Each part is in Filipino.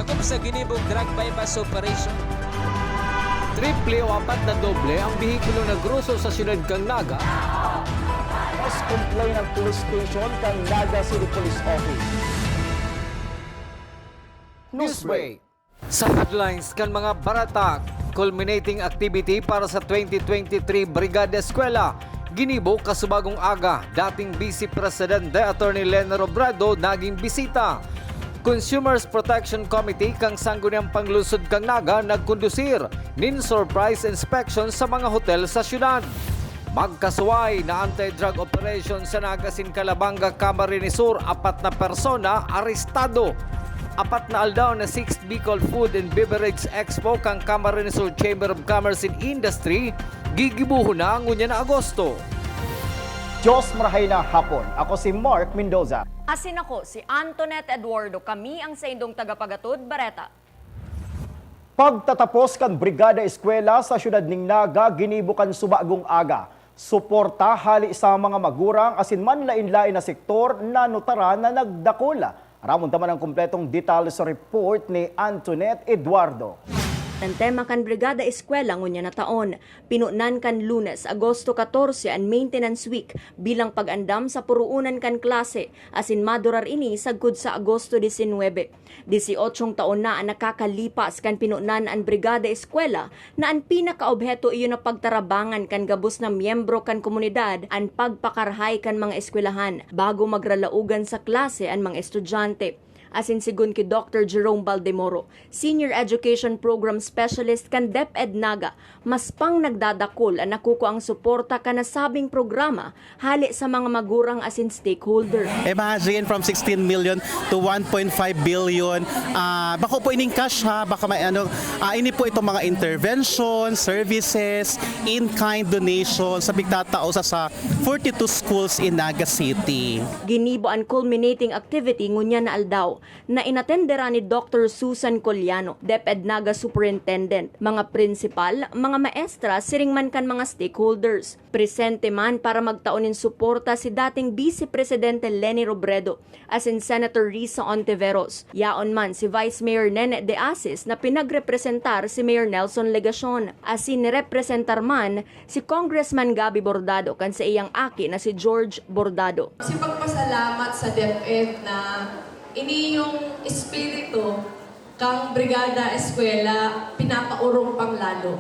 Dagom sa ginibog drug bypass operation. Triple o apat na doble ang bihikulo na gruso sa siyudad kang Naga. Mas complain ang police station kang Naga City Police Office. Newsbreak. Sa headlines kan mga baratak, culminating activity para sa 2023 Brigada Eskwela. Ginibo kasubagong aga, dating Vice Presidente Attorney Leni Robredo naging bisita. Consumers Protection Committee kang sangguniang panglusod kang Naga nagkondusir nin surprise inspection sa mga hotel sa syudad. Magkasuway na anti-drug operation sa Nagasin Calabanga, Camarines Sur, 4 na persona arestado. 4 na aldaw na 6th Bicol Food and Beverage Expo kang Camarines Sur Chamber of Commerce and Industry gigibuho na ngunya na Agosto. Diyos marahay na hapon. Ako si Mark Mendoza. Asin ako si Antoinette Eduardo. Kami ang sa indong tagapagatod, Bareta. Pagtatapos kan Brigada Eskwela sa siyudad ning Naga, ginibo kan subagong aga. Suporta hali sa mga magurang asin man lain-lain na sektor na notara na nagdakula. Ramon taman ang kumpletong detalye sa report ni Antoinette Eduardo. Ang tema kan Brigada Eskwela ngunya na taon, pinunan kan Lunes, Agosto 14 ang Maintenance Week bilang pag-andam sa puruunan kan klase asin madurar ini sagkod sa Agosto 19. 18 taon na ang nakakalipas kan pinunan ang Brigada Eskwela na ang pinakaobheto iyon na pagtarabangan kan gabos na miyembro kan komunidad ang pagpakarhay kan mga eskwelahan bago magralaugan sa klase ang mga estudyante. Asin sigun ki Dr. Jerome Baldemoro, Senior Education Program Specialist kan DepEd Naga, mas pang nagdadakol ang nakuko ang suporta ka nasabing programa hali sa mga magurang asin stakeholder. Imagine from 16 million to 1.5 billion. Bako po ining cash ha, baka may ini po itong mga intervention, services, in-kind donation sa bigtatao sa 42 schools in Naga City. Ginibo ang culminating activity ngunya na aldaw na inatendera ni Dr. Susan Collano, DepEd Naga Superintendent, mga principal, mga maestra, siringman kan mga stakeholders. Presente man para magtaunin suporta si dating Vice Presidente Leni Robredo, asin Senator Risa Ontiveros. Yaon man si Vice Mayor Nene De Asis na pinagrepresentar si Mayor Nelson Legacion. Asin nirepresentar man si Congressman Gabi Bordado kan sa iyang aki na si George Bordado. Kasi pagpasalamat sa DepEd na ini yung espiritu kang Brigada Eskwela pinapaurong pang lalo.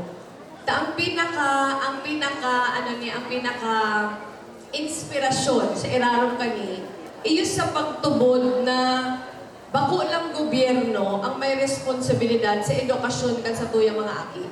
Ang pinaka inspirasyon sa irarong kani iyo sa pagtubod na bako lang gobyerno ang may responsibilidad sa edukasyon kan sa tuyang mga aki.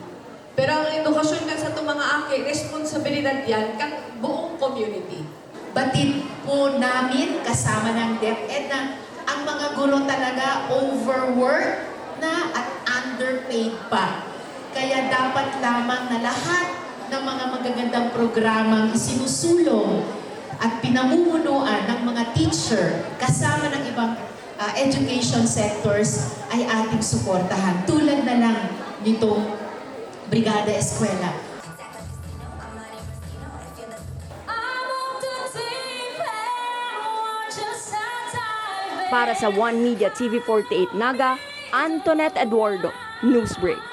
Pero ang edukasyon kan sa tuyang mga aki, responsibilidad yan kang buong community. Batid po namin kasama ng DepEd na ang mga guro talaga overwork na at underpaid pa. Kaya dapat lamang na lahat ng mga magagandang programang isinusulong at pinamumunuan ng mga teacher kasama ng ibang education sectors ay ating suportahan. Tulad na lang nitong Brigada Eskwela. Para sa One Media TV48 Naga, Antoinette Eduardo, Newsbreak.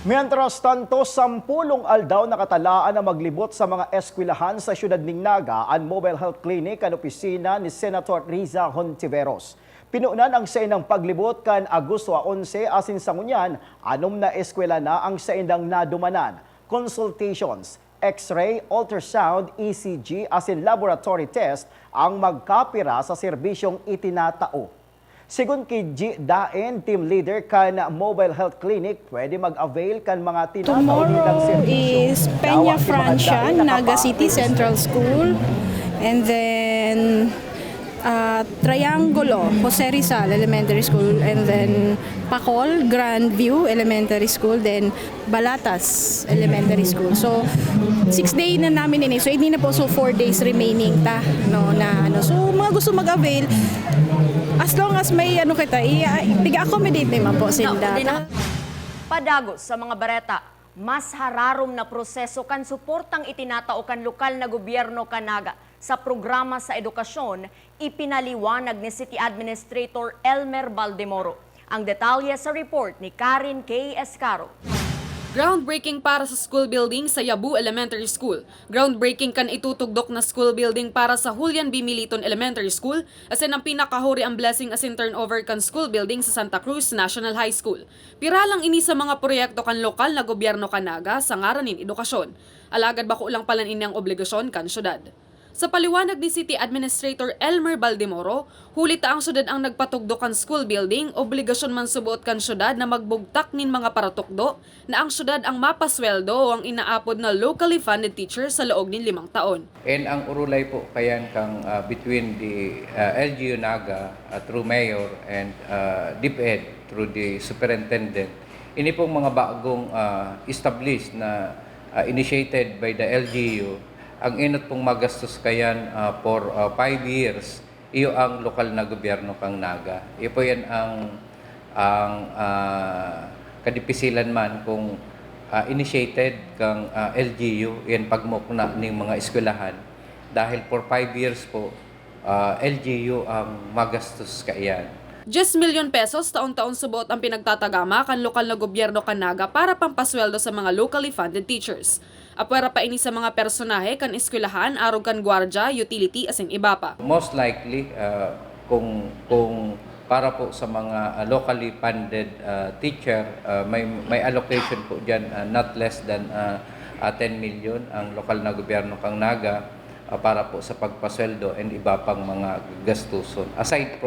Mientras tanto, 10 aldaw nakatalaan na maglibot sa mga eskwelahan sa siyudad ning Naga ang mobile health clinic ang opisina ni Senator Riza Hontiveros. Pinunan ang sainang paglibot kan Agosto 11 asin sa ngunyan, 6 na eskwela na ang saindang nadumanan. Consultations, X-ray, ultrasound, ECG asin laboratory test ang magkapira sa serbisyong itinatao. Sigun kay G. Daen, team leader kan Mobile Health Clinic, pwede mag-avail kan mga tinatao nilang serbisyo. Tomorrow is Peña Francia, Naga City Central School, and then Triangulo, Jose Rizal Elementary School, and then Pacol, Grandview Elementary School, then Balatas Elementary School. So 6 days na namin ini. So hindi na po, so 4 days remaining ta So mga gusto mag-avail, as long as may i-accommodate naman po sila. Padagos sa mga Bareta, mas hararom na proseso kan suportang itinatao kan lokal na gobyerno kanaga sa programa sa edukasyon, ipinaliwanag ni City Administrator Elmer Baldemoro. Ang detalye sa report ni Karen K. Escaro. Groundbreaking para sa school building sa Yabu Elementary School. Groundbreaking kan itutugdok na school building para sa Julian B. Militon Elementary School asin ang pinakahuri ang blessing asin turnover kan school building sa Santa Cruz National High School. Piralang ini sa mga proyekto kan lokal na gobyerno kanaga sa ngaranin edukasyon. Alagad bako lang palan ini ang obligasyon kan syudad. Sa paliwanag ni City Administrator Elmer Baldemoro, hulit ang syudad ang nagpatugdo kan school building, obligasyon man subuot kan syudad na magbugtak nin mga paratukdo na ang syudad ang mapasweldo o ang inaapod na locally funded teacher sa loob nin 5 taon. And ang urulay po kayan kang between the LGU Naga through Mayor and DepEd through the Superintendent, ini pong mga bagong established na initiated by the LGU. Ang inot pong magastos kayan for 5 years, iyo ang lokal na gobyerno kang Naga. Iyo po yan ang kadipisilan man kung initiated kang LGU, yan pagmukna ng mga eskwelahan. Dahil for 5 years po, LGU ang magastos kayan. 10 milyon pesos taon-taon subuot ang pinagtatagama kan lokal na gobyerno kan Naga para pampasweldo sa mga locally funded teachers. Apwera pa ini sa mga personahe kan eskwelahan, arog kan gwardya, utility asin iba pa. Most likely, kung para po sa mga locally funded teacher, may allocation po dyan not less than 10 million ang lokal na gobyerno kang Naga para po sa pagpasweldo and iba pang mga gastuson. Aside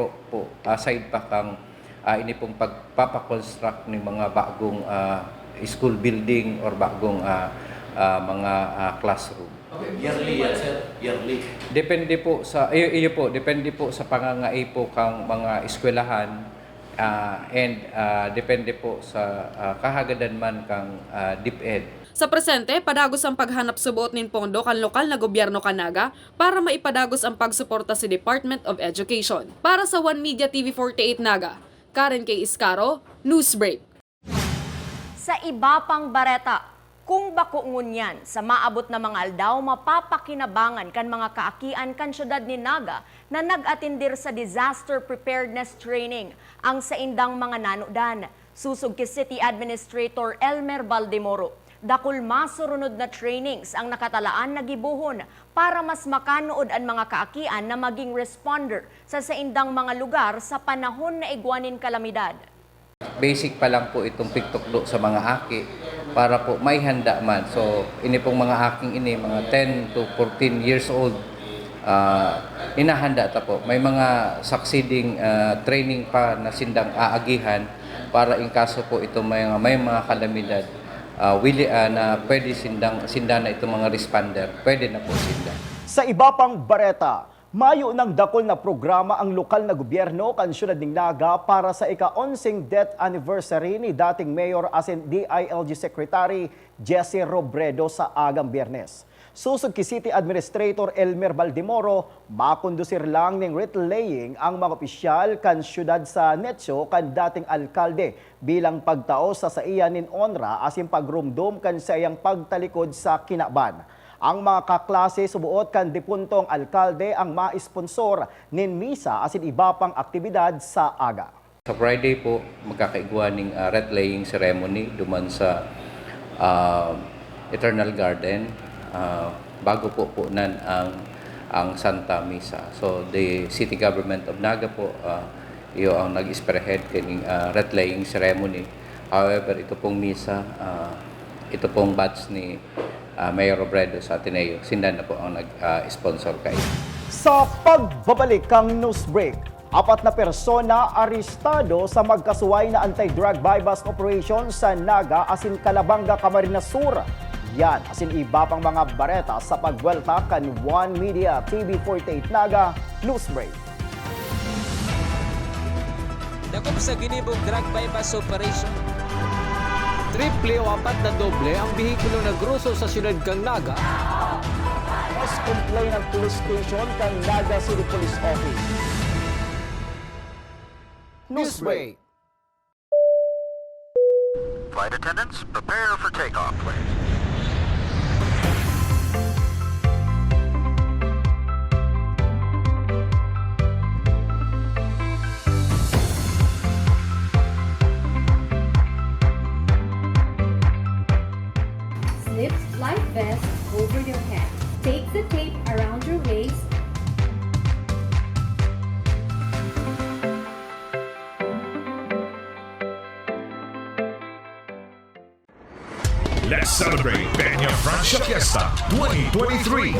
pa kang ini pong pagpapakonstruct ng mga bagong school building or bagong mga classroom. Yearly yan, sir? Yearly? Depende po sa pangangai po kang mga eskwelahan and depende po sa kahagadan man kang DepEd. Sa presente, padagos ang paghanap subuot nin pondo kan lokal na gobyerno kanaga para maipadagos ang pagsuporta sa Department of Education. Para sa One Media TV 48 Naga, Karen K. Iscaro, Newsbreak. Sa iba pang bareta, kung bako ngunyan sa maabot na mga aldaw, mapapakinabangan kan mga kaakian kan syudad ni Naga na nag-atindir sa disaster preparedness training ang sa indang mga nanudan. Susog ki City Administrator Elmer Baldemoro, dakul masurunod na trainings ang nakatalaan na gibuhon para mas makanood ang mga kaakian na maging responder sa indang mga lugar sa panahon na igwanin kalamidad. Basic pa lang po itong pigtukdo sa mga aki para po may handa man. So, ini pong mga aking ini, mga 10 to 14 years old, inahanda ta po. May mga succeeding training pa na sindang aagihan para in kaso po ito may mga kalamidad na pwede sinda na itong mga responder, pwede na po sinda. Sa iba pang bareta, mayo ng dakol na programa ang lokal na gobyerno kan syudad ning Naga para sa ika-11 death anniversary ni dating Mayor asin DILG Secretary Jesse Robredo sa agang Biyernes. Susog ki City Administrator Elmer Baldemoro, makondusir lang ning wreath laying ang mga opisyal kan syudad sa Netio kan dating alkalde bilang pagtao sa iya nin onra asin pagrumdum kan sa iyang pagtalikod sa kinaban. Ang mga kaklase subuot kan dipuntong alkalde ang ma-sponsor nin misa asin iba pang aktibidad sa aga. Sa Friday po, magkakaigwa ng wreath laying ceremony duman sa Eternal Garden bago po nan ang Santa Misa. So the City Government of Naga po iyo ang nag-spearhead kaning wreath laying ceremony. However, ito pong misa, ito pong batch ni Mayor Robredo sa Ateneo, sindan na po ang nag-sponsor kay. Sa pagbabalik kang Newsbreak, 4 na persona arestado sa magkasuway na anti-drug bypass operation sa Naga asin Calabanga, Camarines Sur. Yan asin iba pang mga bareta sa pagwelta kan One Media TV 48 Naga Newsbreak. Dakop sa ginibog drug bypass operation. Triple o 4 na doble ang bihikulo na gruso sa syudad kang Naga. Mas complain ng police station kang Naga City Police Office. Newsbreak. Flight attendants, prepare for takeoff, please. Let's celebrate Peña Francia Fiesta 2023.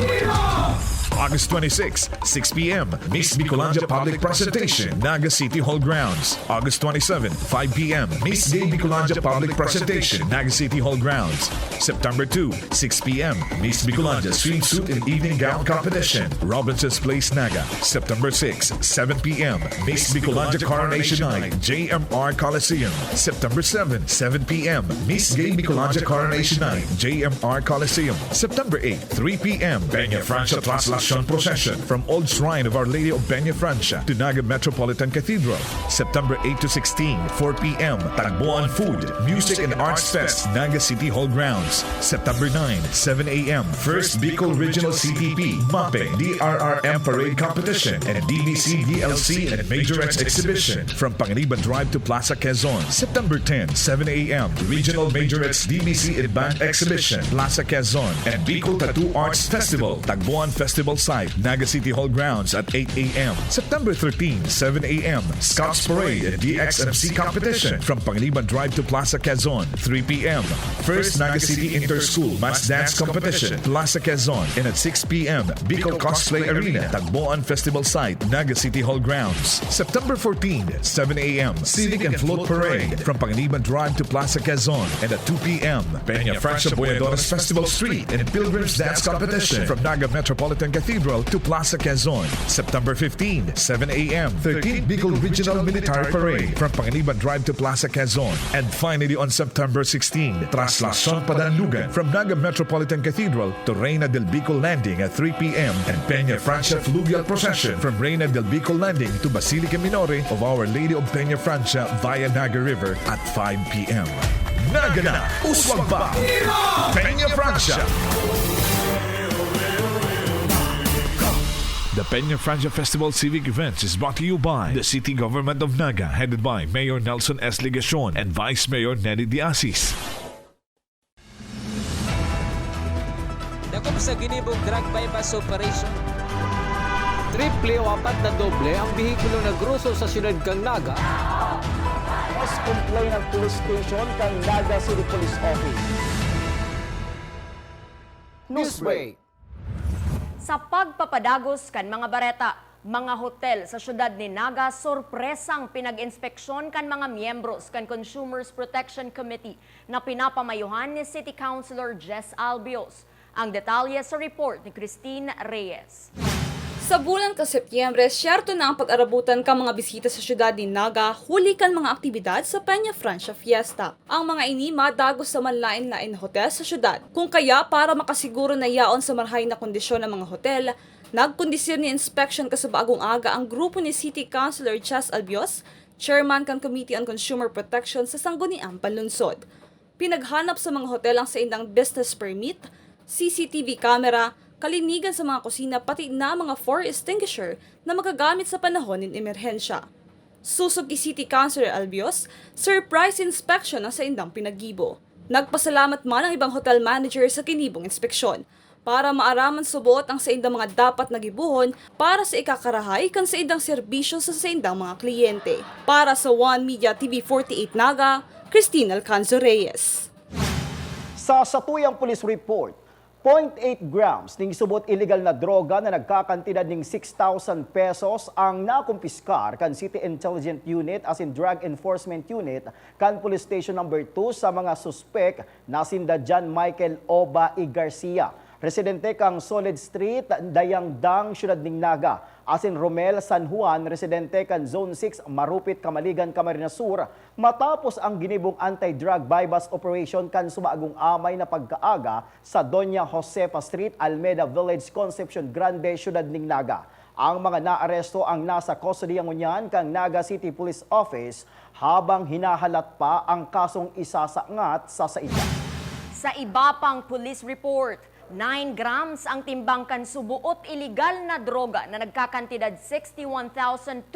August 26, 6 p.m. Miss Bicolandia Public Presentation, Naga City Hall Grounds. August 27, 5 p.m. Miss Gay Bicolandia Public Presentation, Naga City Hall Grounds. September 2, 6 p.m. Miss Bicolandia Swimsuit and Evening Gown Competition, Robinson's Place, Naga. September 6, 7 p.m. Miss Bicolandia Coronation Night, JMR Coliseum. September 7, 7 p.m. Miss Gay Bicolandia Coronation Night, JMR Coliseum. September 8, 3 p.m. Peña Francia Traslación Procession from Old Shrine of Our Lady of Peña Francia to Naga Metropolitan Cathedral. September 8 to 16, 4 p.m. Tagboan Food, Music and Arts Fest, Naga City Hall Grounds. September 9, 7 a.m. First Bicol Regional CTP, MAPE, DRRM Parade Competition, and DBC, DLC, and Majorettes Exhibition from Panganiban Drive to Plaza Quezon. September 10, 7 a.m. Regional Majorettes DBC and Band Exhibition, Plaza Quezon, and Bicol Tattoo Arts Festival, Tagboan Festival Site, Naga City Hall Grounds at 8 a.m. September 13, 7 a.m. Scouts Parade and DXMC Competition from Panganiban Drive to Plaza Quezon, 3 p.m. First Naga City Inter-School Mass Dance Competition, Plaza Quezon, and at 6 p.m. Bicol Cosplay Arena, Tagboan Festival Site, Naga City Hall Grounds. September 14, 7 a.m. Civic and Float Parade from Panganiban Drive to Plaza Quezon, and at 2 p.m. Peña Francia Boyadoras Festival Street and Pilgrims Dance Competition from Naga Metropolitan Cathedral to Plaza Quezon. September 15, 7 a.m. 13th Bicol Regional Military Parade from Panganiban Drive to Plaza Quezon. And finally on September 16, Traslación Padanlugan from Naga Metropolitan Cathedral to Reina del Bicol Landing at 3 p.m. and Peña Francia Fluvial Procession from Reina del Bicol Landing to Basilica Minore of Our Lady of Peña Francia via Naga River at 5 p.m. Naga na! Uswag pa! Peña Francia! The Peña Francia Festival Civic Events is brought to you by the City Government of Naga, headed by Mayor Nelson S. Ligacion and Vice Mayor Nelly Diasis. Dakop sa ginibong drug bypass operation. Triple o apat na doble ang bihikulo na gruso sa siyudad kang Naga. Mas complain ng police station kang Naga City Police Office. Newsbreak. Sa pagpapadagos kan mga bareta, mga hotel sa syudad ni Naga sorpresang pinag-inspeksyon kan mga miyembros kan Consumers Protection Committee na pinapamayuhan ni City Councilor Jess Albios. Ang detalye sa report ni Christine Reyes. Sa bulan ka Setyembre, syerto na ang pag-arabutan ka mga bisita sa syudad ni Naga, huli kan mga aktibidad sa Peña Francia Fiesta. Ang mga ini madagos sa manlain-lain na hotel sa syudad. Kung kaya para makasiguro na yaon sa marhay na kondisyon ng mga hotel, nagkondisyon ni inspection ka sa bagong aga ang grupo ni City Councilor Chas Albios, Chairman kan Committee on Consumer Protection sa Sangguniang Panlunsod. Pinaghanap sa mga hotel ang sa indang business permit, CCTV camera, kalinigan sa mga kusina pati na mga fire extinguisher na magagamit sa panahon ng emerhensya. Susog kay City Councilor Albios, surprise inspection ang sa indang pinaggibo. Nagpasalamat man ang ibang hotel manager sa kinibong inspeksyon para maaraman subot ang sa indang mga dapat nagibuhon para sa ikakarahay kan sa indang serbisyo sa indang mga kliyente. Para sa One Media TV 48 Naga, Christine Alcanzo Reyes. Sa Satuyang Police Report, 0.8 grams ng subot illegal na droga na nagkakantidad ng 6,000 pesos ang nakumpiskar kan City Intelligence Unit as in Drug Enforcement Unit kan Police Station No. 2 sa mga suspek na sinda John Michael Oba I. Garcia. Residente kang Solid Street, Dayangdang, Siyudad ng Naga. As in Romel San Juan, residente kan Zone 6, Marupit, Kamaligan, Camarines Sur. Matapos ang ginibong anti-drug bypass operation kan sumaagong amay na pagkaaga sa Doña Josefa Street, Almeda Village, Concepcion Grande, Siyudad ng Naga. Ang mga naaresto ang nasa custody ngunyan kang Naga City Police Office habang hinahalat pa ang kasong isasangat sa saita. Sa iba pang police report, 9 grams ang timbangkan subuot iligal na droga na nagkakantidad 61,200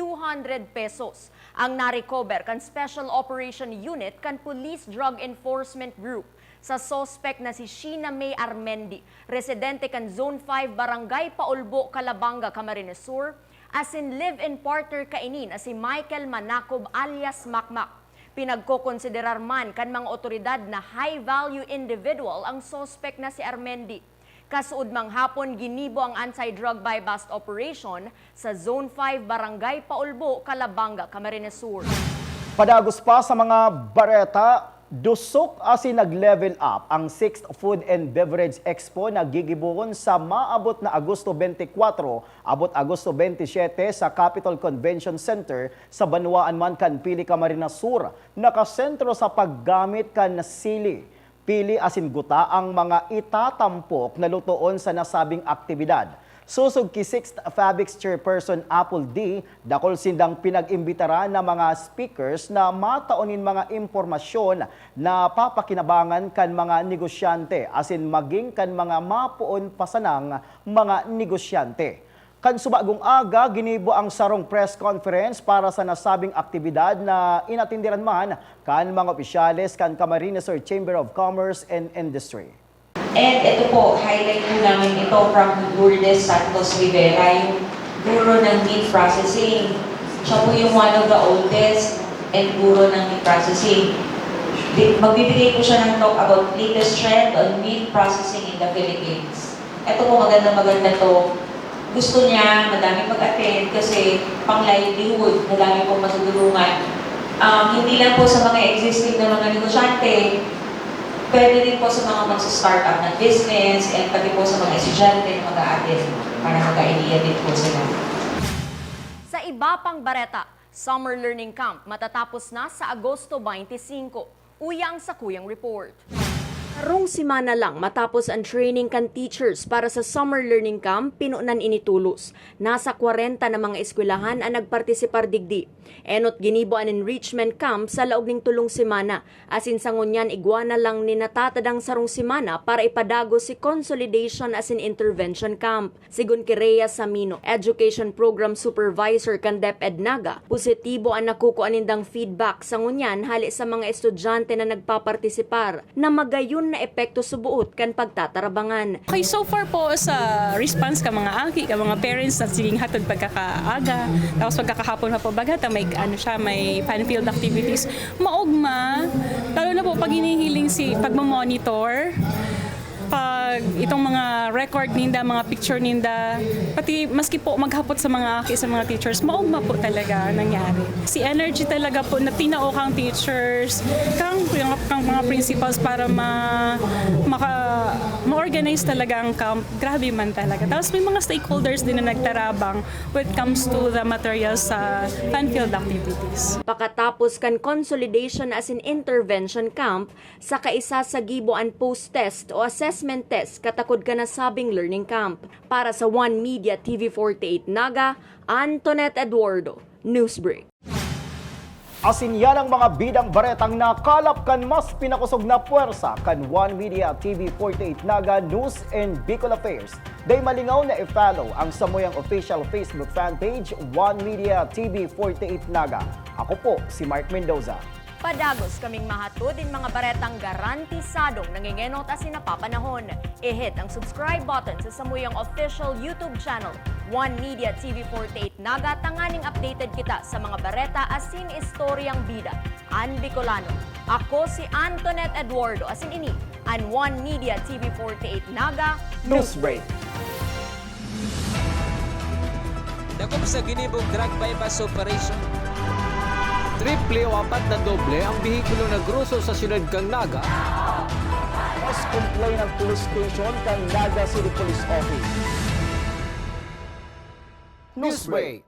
pesos ang narecover kan Special Operation Unit kan Police Drug Enforcement Group sa suspect na si Sheena May Armendi, residente kan Zone 5 Barangay Paulbo, Calabanga, Camarines Sur, as in live-in partner kainin as si Michael Manacob alias Makmak. Pinagkokonsiderar man kan mga otoridad na high-value individual ang suspect na si Armendi. Kasuod mang hapon ginibo ang anti-drug buy-bust operation sa Zone 5 Barangay Paulbo, Calabanga, Camarines Sur. Padagos pa sa mga bareta, dusok asin nag-level up ang 6th Food and Beverage Expo na gigibuon sa maabot na Agosto 24, abot Agosto 27 sa Capitol Convention Center sa Banwaan man kan Pili, Camarines Sur. Nakasentro sa paggamit kan sili, pili asin guta ang mga itatampok na lutoon sa nasabing aktibidad. Susog ki 6th Fabix Chairperson Apple D, dakol sindang pinag-imbitara na mga speakers na mataunin mga impormasyon na papakinabangan kan mga negosyante asin maging kan mga mapuon pasanang mga negosyante. Kan subagong aga, ginibo ang sarong press conference para sa nasabing aktibidad na inatindiran man kan mga opisyales kan Camarines Sur Chamber of Commerce and Industry. And ito po, highlight po namin ito from Lourdes Santos Rivera, yung guro ng meat processing. Siya po yung one of the oldest and guro ng meat processing. Magbibigay po siya ng talk about latest trend on meat processing in the Philippines. Ito po, maganda to. Gusto niya, madami mag-attend kasi pang livelihood, madami pong matutulungan. Hindi lang po sa mga existing na mga negosyante, pwede din po sa mga magsa-startup ng business and pati po sa mga estudyante na mag-a-attend para mag-a-idea din po sila. Sa iba pang bareta, Summer Learning Camp matatapos na sa Agosto 25. Uyang sa Kuyang Report. Karong simana lang matapos ang training kan teachers para sa Summer Learning Camp, pinunan initulos. Nasa 40 na mga eskwelahan ang nagpartisipar digdi. Enot ginibo ang enrichment camp sa laog ning tulong simana. Asin sa ngunyan igwana lang ni natatadang sarong simana para ipadago si Consolidation as in Intervention Camp. Sigun ki Rhea Samino, Education Program Supervisor kan DepEd Naga, positibo ang nakukuha nindang feedback sa ngunyan hali sa mga estudyante na nagpapartisipar na magayon na epekto subuot kan pagtatarabangan. Okay, so far po sa response ka mga aki, ka mga parents na siging hatod pagkakaaga, tapos pagkakahapon pa po bagata, may fan-field activities. Maugma, lalo na po pag hinihiling pagmamonitor, pag itong mga record ninda, mga picture ninda, pati maski po maghapot sa mga aki, sa mga teachers, maugma po talaga nangyari. Si energy talaga po na tinao kang teachers, kang mga principals para ma-organize talaga ang camp. Grabe man talaga. Tapos may mga stakeholders din na nagtarabang when it comes to the materials sa fan-field activities. Pakatapos kan Consolidation as in Intervention Camp, sa kaisa sa giboan post-test o assessment test katakod ka na sabing learning camp. Para sa One Media TV48 Naga, Antoinette Eduardo, Newsbreak. Asin yan ang mga bidang baretang nakalap kan mas pinakusog na puwersa kan One Media TV48 Naga News and Bicol Affairs. Day malingaw na i-follow ang samuyang official Facebook fan page One Media TV48 Naga. Ako po si Mark Mendoza. Padagos kaming mahatod din mga baretang garantisadong nangingenot asin napapanahon. I-hit ang subscribe button sa samuyang official YouTube channel, One Media TV48 Naga, tanganing updated kita sa mga bareta asin istoryang bida. An Bicolano. Ako si Antoinette Eduardo asin ini, an One Media TV48 Naga Newsbreak. Dakop sa ginibog drug bypass operation. Triple o 4 na doble ang bihikulo na gruso sa siyudad kang Naga. Mas complain ng police station kang Naga City Police Office. Newsbreak.